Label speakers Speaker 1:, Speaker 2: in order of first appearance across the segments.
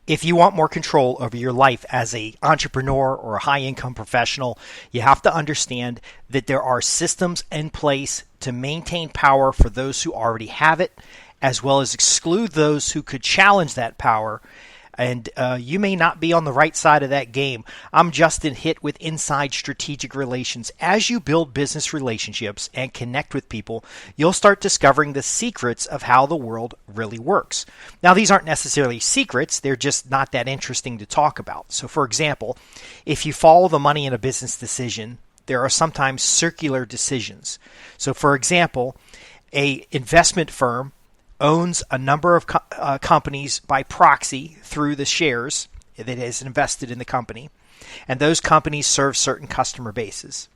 Speaker 1: If you want more control over your life as an entrepreneur or a high-income professional, you have to understand that there are systems in place to maintain power for those who already have it, as well as exclude those who could challenge that power. And you may not be on the right side of that game. I'm Justin Hitt with Inside Strategic Relations. As you build business relationships and connect with people, you'll start discovering the secrets of how the world really works. Now, these aren't necessarily secrets. They're just not that interesting to talk about. So, for example, if you follow the money in a business decision, there are sometimes circular decisions. So, for example, an investment firm owns a number of companies by proxy through the shares that is invested in the company, and those companies serve certain customer bases.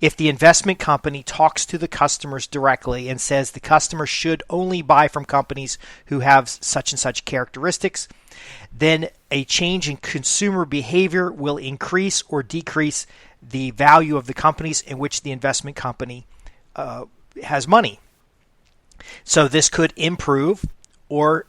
Speaker 1: If the investment company talks to the customers directly and says the customer should only buy from companies who have such and such characteristics, then a change in consumer behavior will increase or decrease the value of the companies in which the investment company has money. So this could improve or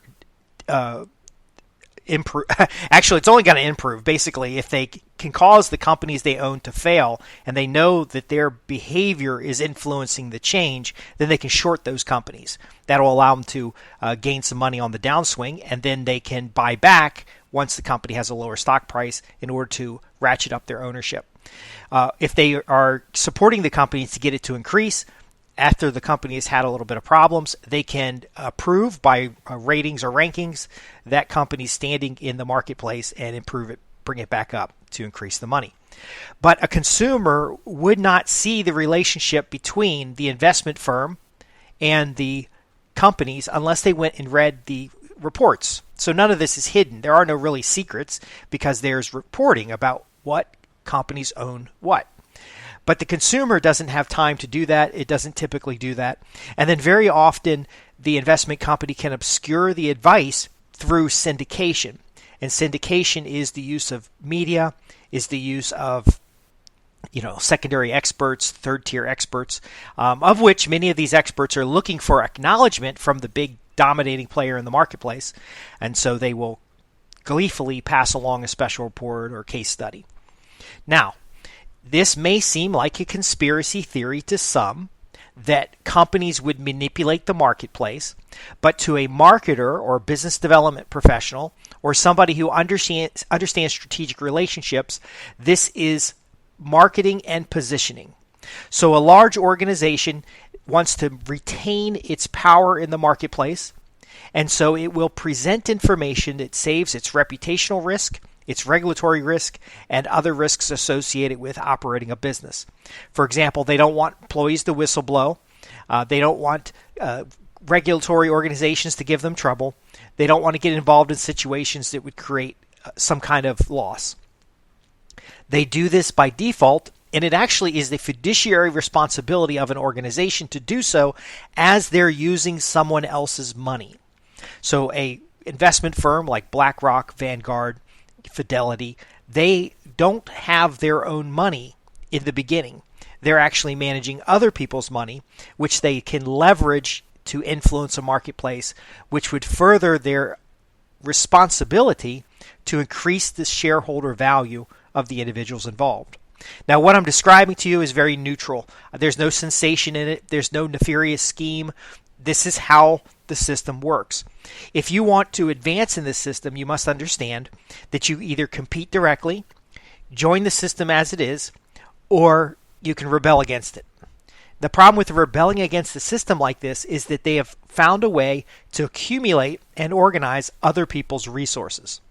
Speaker 1: improve. Actually, it's only going to improve. Basically, if they can cause the companies they own to fail and they know that their behavior is influencing the change, then they can short those companies. That will allow them to gain some money on the downswing, and then they can buy back once the company has a lower stock price in order to ratchet up their ownership. If they are supporting the company to get it to increase, after the company has had a little bit of problems, they can approve by ratings or rankings that company's standing in the marketplace and improve it, bring it back up to increase the money. But a consumer would not see the relationship between the investment firm and the companies unless they went and read the reports. So none of this is hidden. There are no really secrets because there's reporting about what companies own what. But the consumer doesn't have time to do that. It doesn't typically do that. And then very often the investment company can obscure the advice through syndication. And syndication is the use of media, is the use of secondary experts, third-tier experts, of which many of these experts are looking for acknowledgement from the big dominating player in the marketplace. And so they will gleefully pass along a special report or case study. Now, this may seem like a conspiracy theory to some, that companies would manipulate the marketplace, but to a marketer or business development professional or somebody who understands strategic relationships, this is marketing and positioning. So a large organization wants to retain its power in the marketplace, and so it will present information that saves its reputational risk, its regulatory risk, and other risks associated with operating a business. For example, they don't want employees to whistleblow. They don't want regulatory organizations to give them trouble. They don't want to get involved in situations that would create some kind of loss. They do this by default, and it actually is the fiduciary responsibility of an organization to do so as they're using someone else's money. So a investment firm like BlackRock, Vanguard, Fidelity, they don't have their own money in the beginning. They're actually managing other people's money, which they can leverage to influence a marketplace, which would further their responsibility to increase the shareholder value of the individuals involved. Now, what I'm describing to you is very neutral. There's no sensation in it. There's no nefarious scheme. This is how the system works. If you want to advance in this system, you must understand that you either compete directly, join the system as it is, or you can rebel against it. The problem with rebelling against the system like this is that they have found a way to accumulate and organize other people's resources.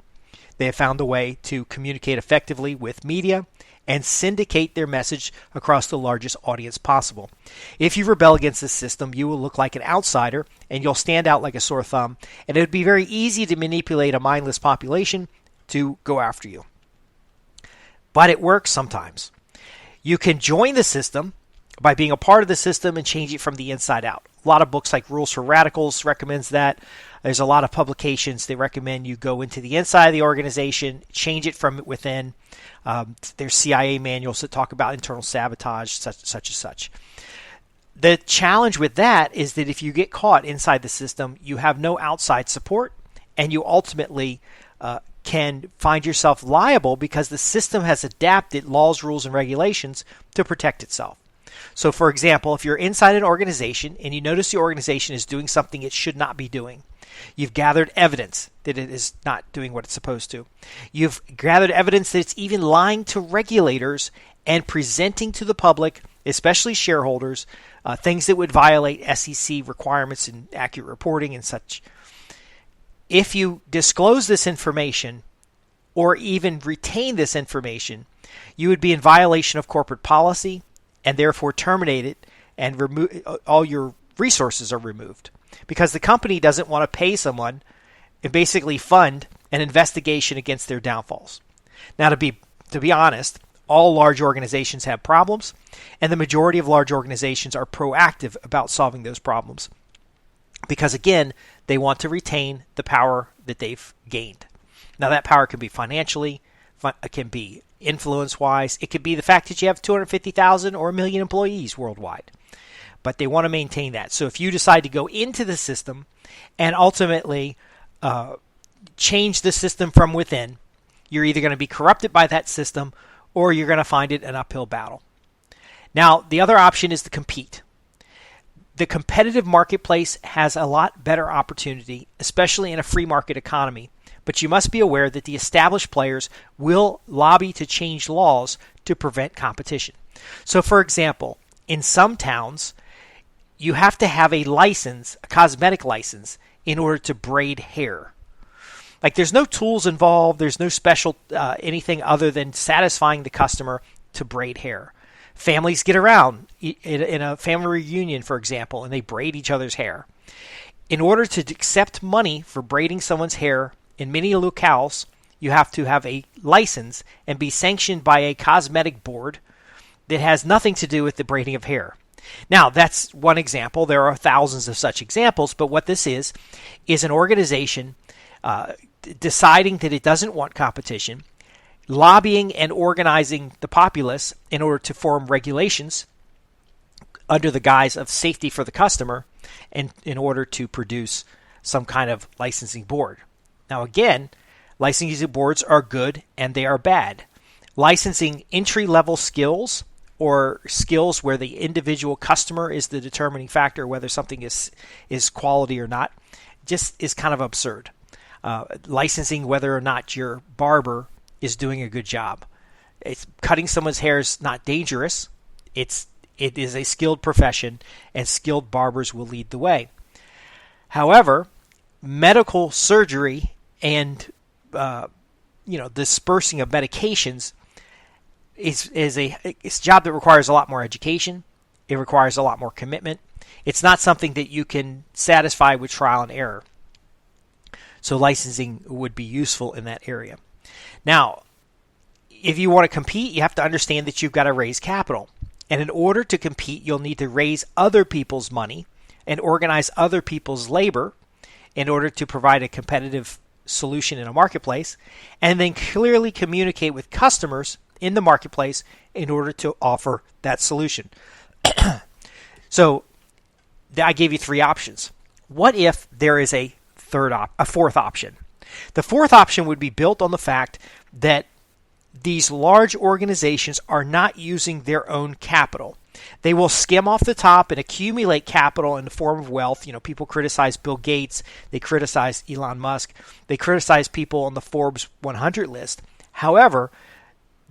Speaker 1: They have found a way to communicate effectively with media and syndicate their message across the largest audience possible. If you rebel against this system, you will look like an outsider and you'll stand out like a sore thumb, and it would be very easy to manipulate a mindless population to go after you. But it works sometimes. You can join the system by being a part of the system and change it from the inside out. A lot of books like Rules for Radicals recommends that. There's a lot of publications that recommend you go into the inside of the organization, change it from within. There's CIA manuals that talk about internal sabotage, such and such. The challenge with that is that if you get caught inside the system, you have no outside support, and you ultimately can find yourself liable because the system has adapted laws, rules, and regulations to protect itself. So, for example, if you're inside an organization and you notice the organization is doing something it should not be doing, you've gathered evidence that it is not doing what it's supposed to. You've gathered evidence that it's even lying to regulators and presenting to the public, especially shareholders, things that would violate SEC requirements and accurate reporting and such. If you disclose this information or even retain this information, you would be in violation of corporate policy and therefore terminate it, and all your resources are removed because the company doesn't want to pay someone and basically fund an investigation against their downfalls. Now, to be honest, all large organizations have problems, and the majority of large organizations are proactive about solving those problems because, again, they want to retain the power that they've gained. Now, that power can be financially, it can be influence-wise, it could be the fact that you have 250,000 or 1 million employees worldwide. But they want to maintain that. So if you decide to go into the system and ultimately change the system from within, you're either going to be corrupted by that system or you're going to find it an uphill battle. Now, the other option is to compete. The competitive marketplace has a lot better opportunity, especially in a free market economy. But you must be aware that the established players will lobby to change laws to prevent competition. So, for example, in some towns, you have to have a license, a cosmetic license, in order to braid hair. Like, there's no tools involved, there's no special anything other than satisfying the customer to braid hair. Families get around in a family reunion, for example, and they braid each other's hair. In order to accept money for braiding someone's hair in many locales, you have to have a license and be sanctioned by a cosmetic board that has nothing to do with the braiding of hair. Now, that's one example. There are thousands of such examples, but what this is an organization deciding that it doesn't want competition, lobbying and organizing the populace in order to form regulations under the guise of safety for the customer and in order to produce some kind of licensing board. Now, again, licensing boards are good and they are bad. Licensing entry-level skills or skills where the individual customer is the determining factor whether something is quality or not just is kind of absurd. Licensing whether or not your barber is doing a good job. Cutting someone's hair is not dangerous. It is a skilled profession, and skilled barbers will lead the way. However, medical surgery and dispersing of medications is a job that requires a lot more education. It requires a lot more commitment. It's not something that you can satisfy with trial and error. So licensing would be useful in that area. Now, if you want to compete, you have to understand that you've got to raise capital. And in order to compete, you'll need to raise other people's money and organize other people's labor in order to provide a competitive solution in a marketplace, and then clearly communicate with customers in the marketplace in order to offer that solution. So I gave you three options. What if there is a fourth option? The fourth option would be built on the fact that these large organizations are not using their own capital. They will skim off the top and accumulate capital in the form of wealth. People criticize Bill Gates. They criticize Elon Musk. They criticize people on the Forbes 100 list. However,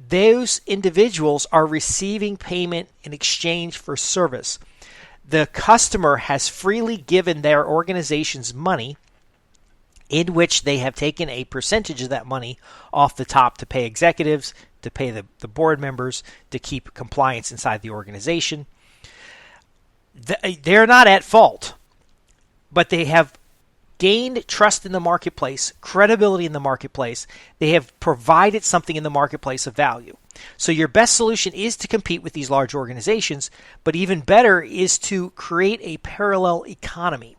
Speaker 1: those individuals are receiving payment in exchange for service. The customer has freely given their organizations money, in which they have taken a percentage of that money off the top to pay executives, to pay the board members, to keep compliance inside the organization. They're not at fault, but they have gained trust in the marketplace, credibility in the marketplace. They have provided something in the marketplace of value. So your best solution is to compete with these large organizations, but even better is to create a parallel economy.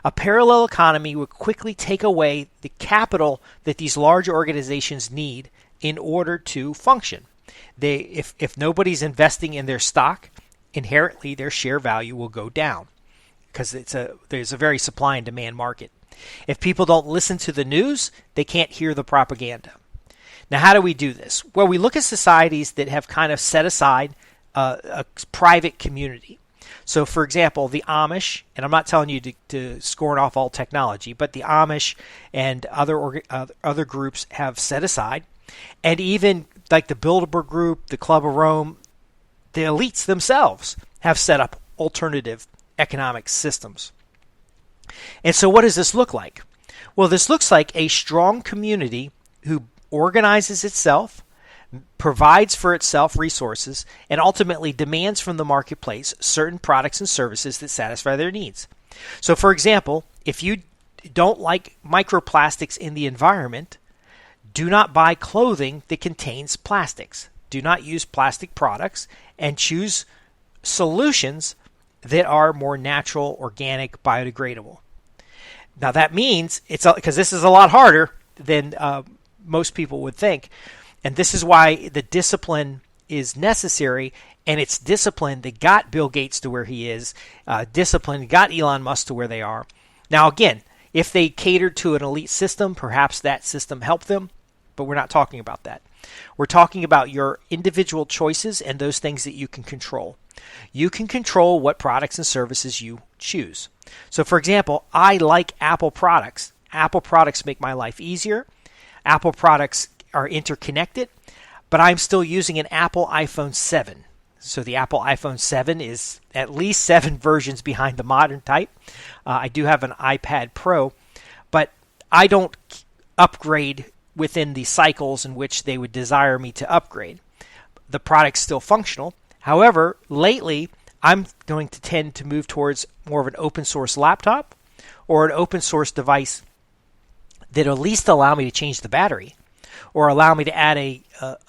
Speaker 1: A parallel economy would quickly take away the capital that these large organizations need in order to function. If nobody's investing in their stock, inherently their share value will go down because there's a very supply and demand market. If people don't listen to the news, they can't hear the propaganda. Now, how do we do this? Well, we look at societies that have kind of set aside a private community. So, for example, the Amish, and I'm not telling you to scorn off all technology, but the Amish and other groups have set aside, and even like the Bilderberg Group, the Club of Rome, the elites themselves have set up alternative economic systems. And so what does this look like? Well, this looks like a strong community who organizes itself, provides for itself resources, and ultimately demands from the marketplace certain products and services that satisfy their needs. So, for example, if you don't like microplastics in the environment, do not buy clothing that contains plastics. Do not use plastic products, and choose solutions that are more natural, organic, biodegradable. Now that means, because this is a lot harder than most people would think, and this is why the discipline is necessary, and it's discipline that got Bill Gates to where he is, discipline that got Elon Musk to where they are. Now again, if they catered to an elite system, perhaps that system helped them, but we're not talking about that. We're talking about your individual choices and those things that you can control. You can control what products and services you choose. So for example, I like Apple products. Apple products make my life easier. Apple products are interconnected, but I'm still using an Apple iPhone 7. So the Apple iPhone 7 is at least 7 versions behind the modern type. I do have an iPad Pro, but I don't upgrade within the cycles in which they would desire me to upgrade. The product's still functional. However, lately, I'm going to tend to move towards more of an open source laptop or an open source device that at least allow me to change the battery or allow me to add a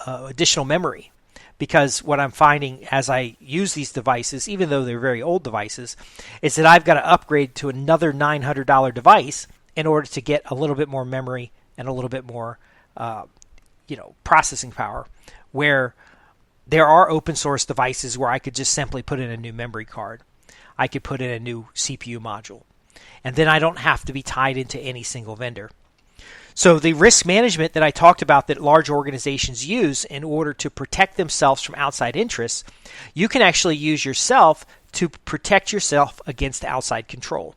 Speaker 1: additional memory. Because what I'm finding as I use these devices, even though they're very old devices, is that I've got to upgrade to another $900 device in order to get a little bit more memory and a little bit more processing power, where there are open source devices where I could just simply put in a new memory card. I could put in a new CPU module. And then I don't have to be tied into any single vendor. So the risk management that I talked about that large organizations use in order to protect themselves from outside interests, you can actually use yourself to protect yourself against outside control.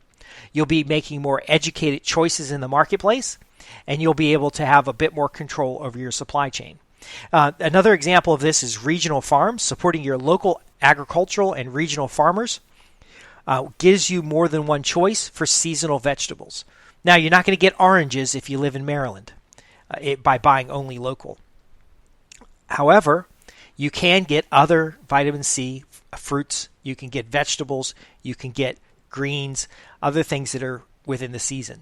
Speaker 1: You'll be making more educated choices in the marketplace, and you'll be able to have a bit more control over your supply chain. Another example of this is regional farms. Supporting your local agricultural and regional farmers gives you more than one choice for seasonal vegetables. Now, you're not going to get oranges if you live in Maryland by buying only local. However, you can get other vitamin C fruits. You can get vegetables. You can get greens, other things that are within the season.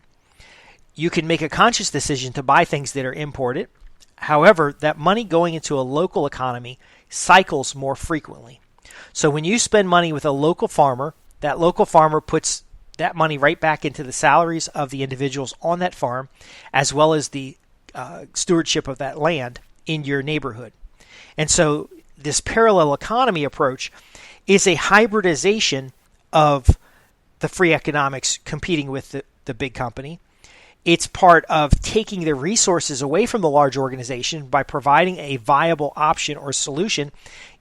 Speaker 1: You can make a conscious decision to buy things that are imported. However, that money going into a local economy cycles more frequently. So when you spend money with a local farmer, that local farmer puts that money right back into the salaries of the individuals on that farm, as well as the stewardship of that land in your neighborhood. And so this parallel economy approach is a hybridization of the free economics competing with the big company. It's part of taking the resources away from the large organization by providing a viable option or solution,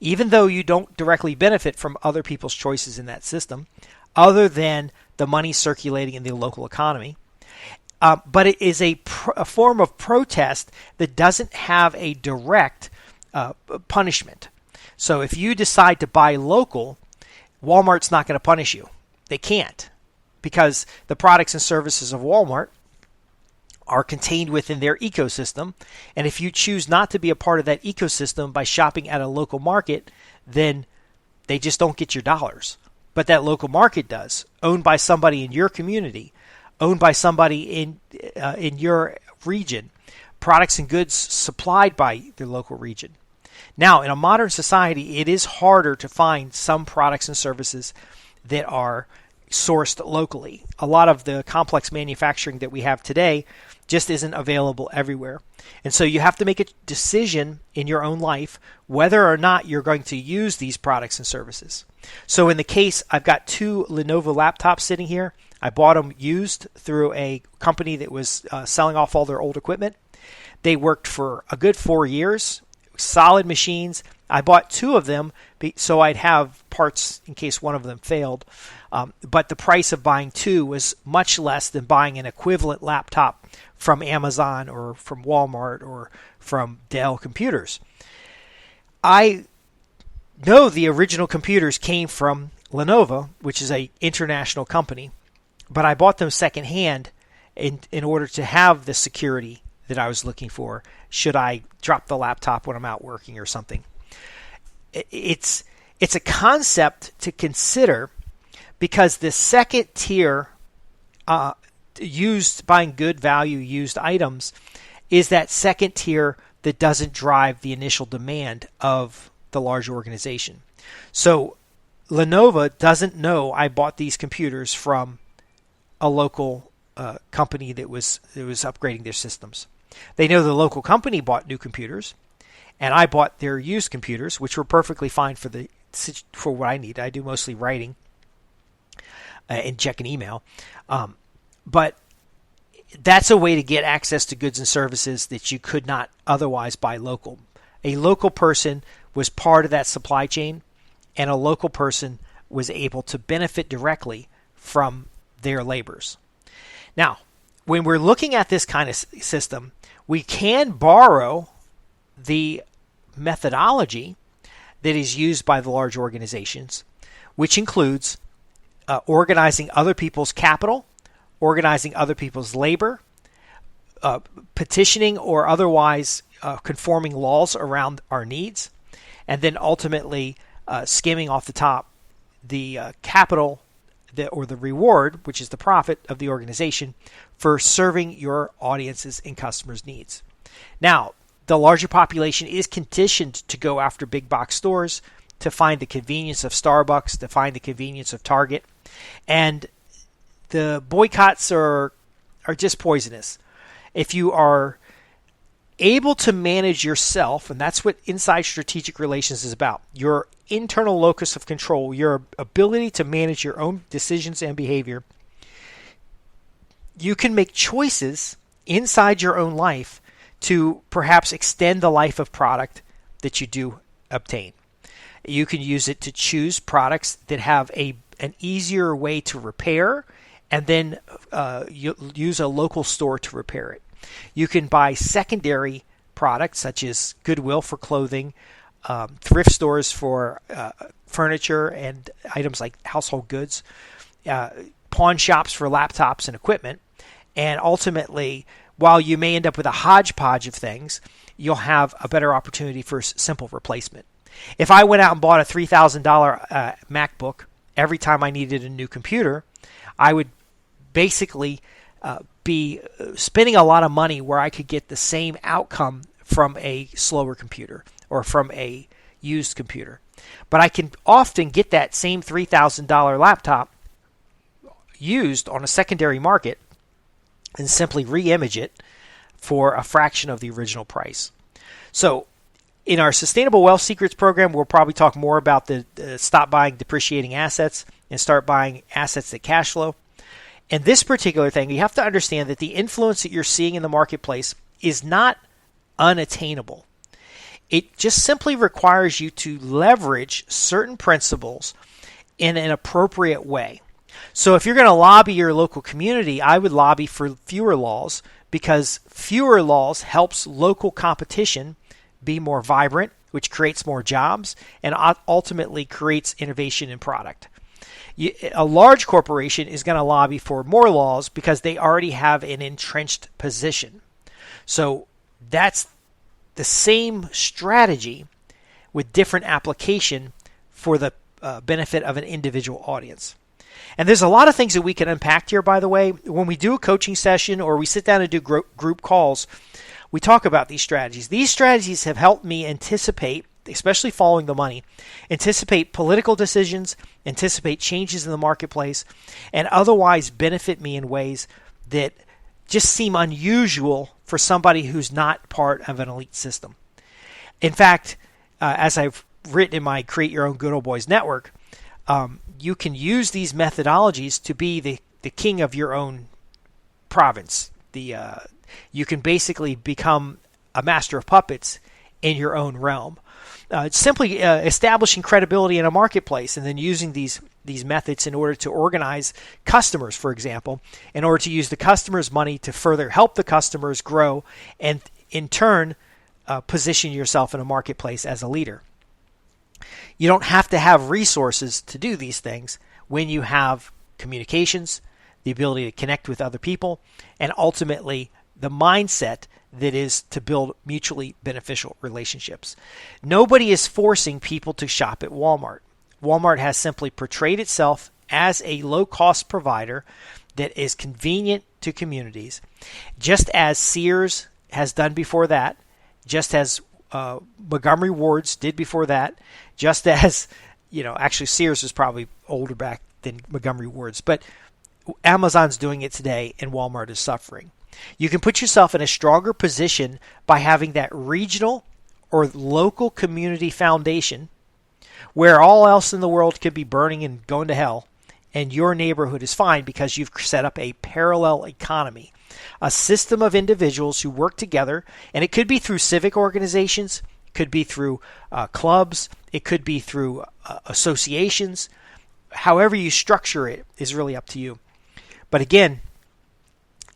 Speaker 1: even though you don't directly benefit from other people's choices in that system, other than the money circulating in the local economy. But it is a form of protest that doesn't have a direct punishment. So if you decide to buy local, Walmart's not going to punish you. They can't, because the products and services of Walmart are contained within their ecosystem. And if you choose not to be a part of that ecosystem by shopping at a local market, then they just don't get your dollars. But that local market does, owned by somebody in your community, owned by somebody in your region, products and goods supplied by the local region. Now, in a modern society, it is harder to find some products and services that are sourced locally. A lot of the complex manufacturing that we have today just isn't available everywhere. And so you have to make a decision in your own life whether or not you're going to use these products and services. So in the case, I've got 2 Lenovo laptops sitting here. I bought them used through a company that was selling off all their old equipment. They worked for a good 4 years, solid machines. I bought 2 of them so I'd have parts in case one of them failed. But the price of buying 2 was much less than buying an equivalent laptop from Amazon or from Walmart or from Dell Computers. I know the original computers came from Lenovo, which is an international company, but I bought them secondhand in order to have the security that I was looking for should I drop the laptop when I'm out working or something. It's a concept to consider because the second tier buying good value used items is that second tier that doesn't drive the initial demand of the large organization. So Lenovo doesn't know I bought these computers from a local company that was upgrading their systems. They know the local company bought new computers, and I bought their used computers, which were perfectly fine for what I need. I do mostly writing and checking email. But that's a way to get access to goods and services that you could not otherwise buy local. A local person was part of that supply chain, and a local person was able to benefit directly from their labors. Now, when we're looking at this kind of system, we can borrow the methodology that is used by the large organizations, which includes organizing other people's capital, organizing other people's labor, petitioning or otherwise conforming laws around our needs, and then ultimately skimming off the top the capital or the reward, which is the profit of the organization, for serving your audiences and customers' needs. Now, the larger population is conditioned to go after big box stores, to find the convenience of Starbucks, to find the convenience of Target, and the boycotts are just poisonous. If you are able to manage yourself, and that's what Inside Strategic Relations is about, your internal locus of control, your ability to manage your own decisions and behavior, you can make choices inside your own life to perhaps extend the life of product that you do obtain. You can use it to choose products that have an easier way to repair, and then you use a local store to repair it. You can buy secondary products such as Goodwill for clothing, thrift stores for furniture and items like household goods, pawn shops for laptops and equipment, and ultimately, while you may end up with a hodgepodge of things, you'll have a better opportunity for simple replacement. If I went out and bought a $3,000 MacBook every time I needed a new computer, I would basically be spending a lot of money where I could get the same outcome from a slower computer or from a used computer. But I can often get that same $3,000 laptop used on a secondary market and simply re-image it for a fraction of the original price. So in our Sustainable Wealth Secrets program, we'll probably talk more about the stop buying depreciating assets and start buying assets that cash flow. And this particular thing, you have to understand that the influence that you're seeing in the marketplace is not unattainable. It just simply requires you to leverage certain principles in an appropriate way. So if you're going to lobby your local community, I would lobby for fewer laws, because fewer laws helps local competition be more vibrant, which creates more jobs and ultimately creates innovation in product. A large corporation is going to lobby for more laws because they already have an entrenched position. So that's the same strategy with different application for the benefit of an individual audience. And there's a lot of things that we can unpack here, by the way. When we do a coaching session or we sit down and do group calls, we talk about these strategies. These strategies have helped me anticipate, especially following the money, anticipate political decisions, anticipate changes in the marketplace, and otherwise benefit me in ways that just seem unusual for somebody who's not part of an elite system. In fact, as I've written in my Create Your Own Good Old Boys network, you can use these methodologies to be the king of your own province. You can basically become a master of puppets in your own realm. It's simply establishing credibility in a marketplace and then using these methods in order to organize customers, for example, in order to use the customers' money to further help the customers grow and in turn position yourself in a marketplace as a leader. You don't have to have resources to do these things when you have communications, the ability to connect with other people, and ultimately the mindset that is to build mutually beneficial relationships. Nobody is forcing people to shop at Walmart. Walmart has simply portrayed itself as a low-cost provider that is convenient to communities, just as Sears has done before that, just as Montgomery Ward's did before that, just as, actually Sears was probably older back than Montgomery Ward's, but Amazon's doing it today and Walmart is suffering. You can put yourself in a stronger position by having that regional or local community foundation where all else in the world could be burning and going to hell, and your neighborhood is fine because you've set up a parallel economy, a system of individuals who work together, and it could be through civic organizations, it could be through clubs, it could be through associations. However you structure it is really up to you. But again,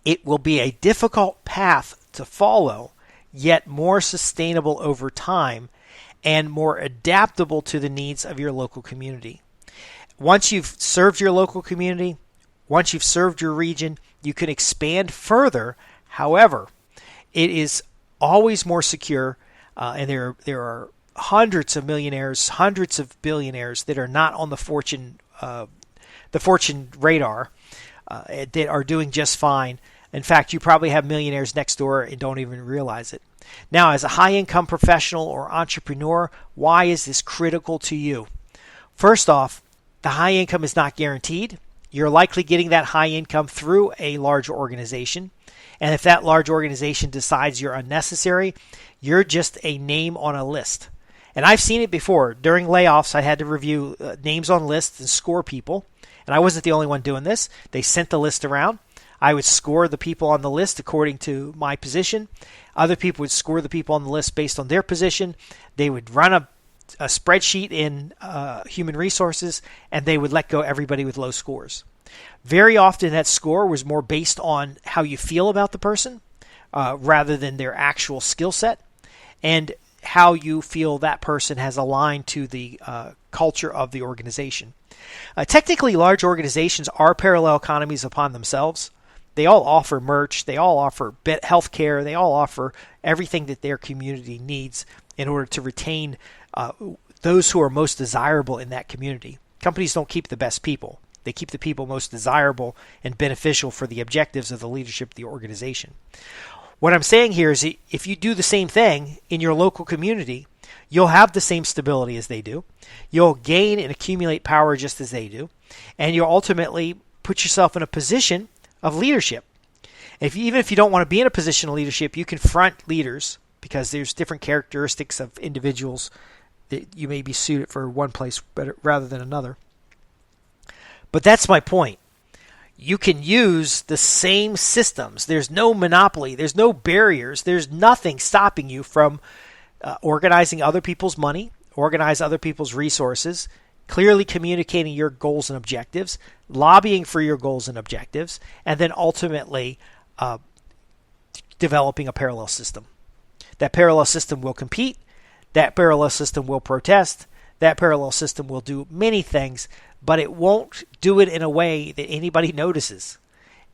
Speaker 1: it will be a difficult path to follow, yet more sustainable over time and more adaptable to the needs of your local community. Once you've served your local community, once you've served your region, you can expand further. However, it is always more secure, and there are hundreds of millionaires, hundreds of billionaires that are not on the Fortune radar that are doing just fine. In fact, you probably have millionaires next door and don't even realize it. Now, as a high-income professional or entrepreneur, why is this critical to you? First off, the high income is not guaranteed. You're likely getting that high income through a large organization. And if that large organization decides you're unnecessary, you're just a name on a list. And I've seen it before. During layoffs, I had to review names on lists and score people. And I wasn't the only one doing this. They sent the list around. I would score the people on the list according to my position. Other people would score the people on the list based on their position. They would run a spreadsheet in human resources, and they would let go everybody with low scores. Very often that score was more based on how you feel about the person rather than their actual skill set and how you feel that person has aligned to the culture of the organization. Technically, large organizations are parallel economies upon themselves. They all offer merch, they all offer health care, they all offer everything that their community needs in order to retain those who are most desirable in that community. Companies don't keep the best people. They keep the people most desirable and beneficial for the objectives of the leadership of the organization. What I'm saying here is if you do the same thing in your local community, you'll have the same stability as they do. You'll gain and accumulate power just as they do. And you'll ultimately put yourself in a position of leadership. Even if you don't want to be in a position of leadership, you confront leaders because there's different characteristics of individuals that you may be suited for one place better rather than another. But that's my point. You can use the same systems. There's no monopoly. There's no barriers. There's nothing stopping you from organizing other people's money, organize other people's resources, clearly communicating your goals and objectives, lobbying for your goals and objectives, and then ultimately developing a parallel system. That parallel system will compete. That parallel system will protest. That parallel system will do many things, but it won't do it in a way that anybody notices.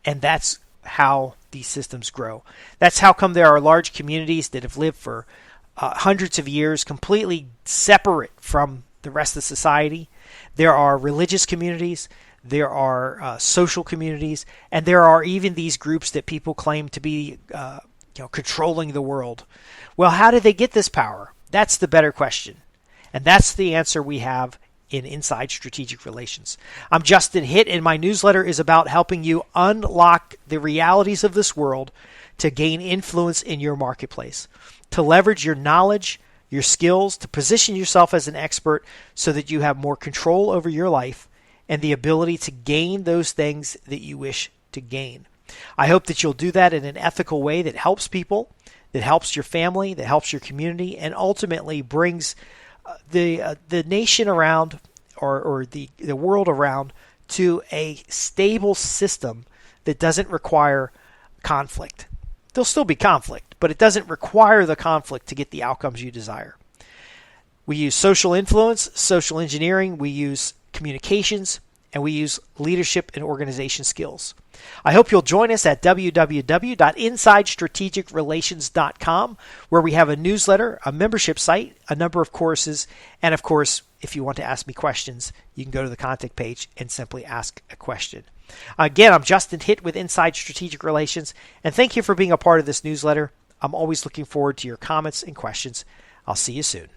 Speaker 1: And that's how these systems grow. That's how come there are large communities that have lived for hundreds of years completely separate from the rest of society. There are religious communities, there are social communities, and there are even these groups that people claim to be controlling the world. Well, how did they get this power? That's the better question. And that's the answer we have in Inside Strategic Relations. I'm Justin Hitt, and my newsletter is about helping you unlock the realities of this world to gain influence in your marketplace, to leverage your knowledge, your skills, to position yourself as an expert so that you have more control over your life and the ability to gain those things that you wish to gain. I hope that you'll do that in an ethical way that helps people, that helps your family, that helps your community, and ultimately brings the nation around or the world around to a stable system that doesn't require conflict. There'll still be conflict, but it doesn't require the conflict to get the outcomes you desire. We use social influence, social engineering, we use communications, and we use leadership and organization skills. I hope you'll join us at www.insidestrategicrelations.com, where we have a newsletter, a membership site, a number of courses, and of course, if you want to ask me questions, you can go to the contact page and simply ask a question. Again, I'm Justin Hitt with Inside Strategic Relations, and thank you for being a part of this newsletter. I'm always looking forward to your comments and questions. I'll see you soon.